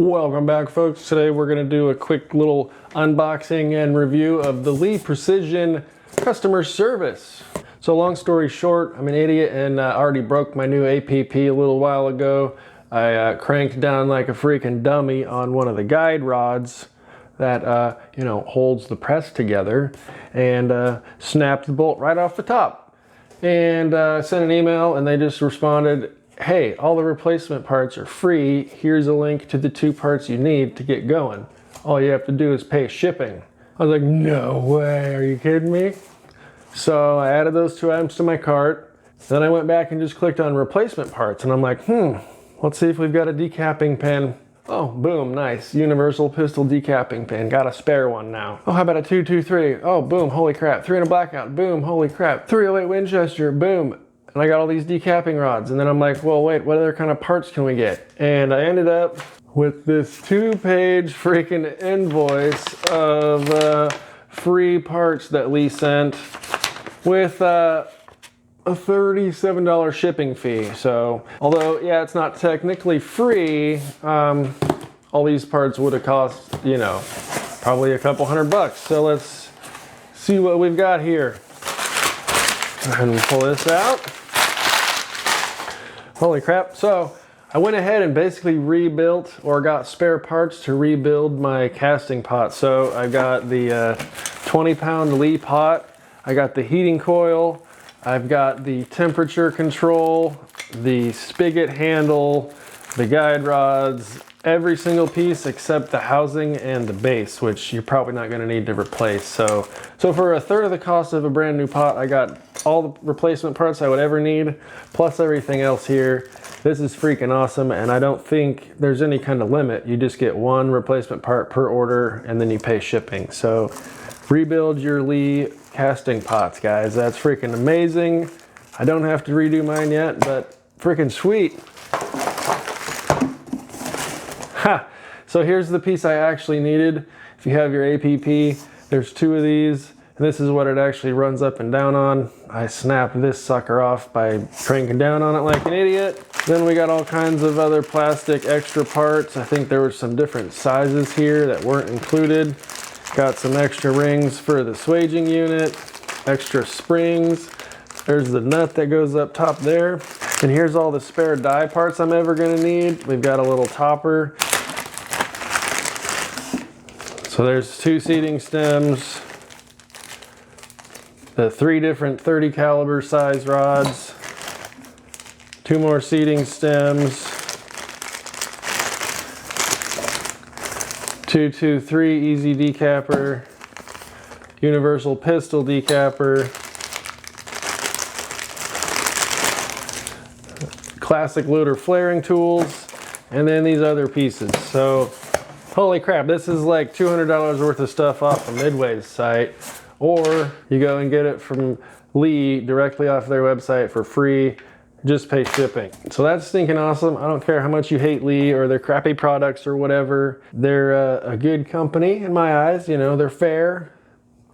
Welcome back, folks. Today we're going to do a quick little unboxing and review of the Lee Precision customer service. So long story short, I'm an idiot and already broke my new APP a little while ago. I cranked down like a freaking dummy on one of the guide rods that holds the press together and snapped the bolt right off the top. And sent an email and they just responded, hey, all the replacement parts are free. Here's a link to the 2 parts you need to get going. All you have to do is pay shipping. I was like, no way, are you kidding me? So I added those 2 items to my cart. Then I went back and just clicked on replacement parts and I'm like, let's see if we've got a decapping pin. Oh, boom, nice. Universal pistol decapping pin. Got a spare one now. Oh, how about a 223? Oh, boom, holy crap. 3 and a blackout, boom, holy crap. 308 Winchester, boom. And I got all these decapping rods. And then I'm like, well, wait, what other kind of parts can we get? And I ended up with this 2-page freaking invoice of free parts that Lee sent with a $37 shipping fee. So, although, yeah, it's not technically free, all these parts would have cost, probably a couple $100. So let's see what we've got here. Go ahead and pull this out. Holy crap. So I went ahead and basically rebuilt or got spare parts to rebuild my casting pot. So I got the 20-pound Lee pot. I got the heating coil. I've got the temperature control, the spigot handle, the guide rods, every single piece except the housing and the base, which you're probably not going to need to replace. So for a third of the cost of a brand new pot, I got all the replacement parts I would ever need, plus everything else here. This is freaking awesome, and I don't think there's any kind of limit. You just get 1 replacement part per order, and then you pay shipping. So rebuild your Lee casting pots, guys. That's freaking amazing. I don't have to redo mine yet, but freaking sweet. Ha! So here's the piece I actually needed. If you have your APP, there's 2 of these, and this is what it actually runs up and down on. I snapped this sucker off by cranking down on it like an idiot. Then we got all kinds of other plastic extra parts. I think there were some different sizes here that weren't included. Got some extra rings for the swaging unit, extra springs. There's the nut that goes up top there. And here's all the spare die parts I'm ever gonna need. We've got a little topper. So there's 2 seating stems, the 3 different 30 caliber size rods, 2 more seating stems, 223 easy decapper, universal pistol decapper, classic loader flaring tools, and then these other pieces. So holy crap, this is like $200 worth of stuff off of Midway's site, or you go and get it from Lee directly off their website for free. Just pay shipping. So that's stinking awesome. I don't care how much you hate Lee or their crappy products or whatever. They're a good company in my eyes. They're fair.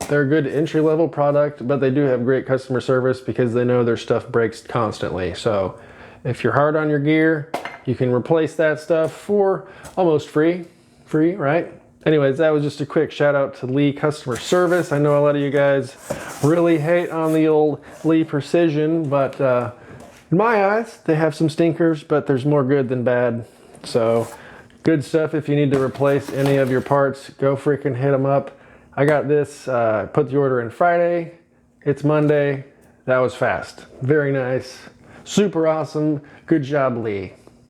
They're a good entry-level product, but they do have great customer service because they know their stuff breaks constantly. So if you're hard on your gear, you can replace that stuff for almost free. Free, right? Anyways, that was just a quick shout out to Lee customer service. I know a lot of you guys really hate on the old Lee Precision, but in my eyes, they have some stinkers, but there's more good than bad. So good stuff. If you need to replace any of your parts, go freaking hit them up. I got this, put the order in Friday. It's Monday. That was fast. Very nice. Super awesome. Good job, Lee.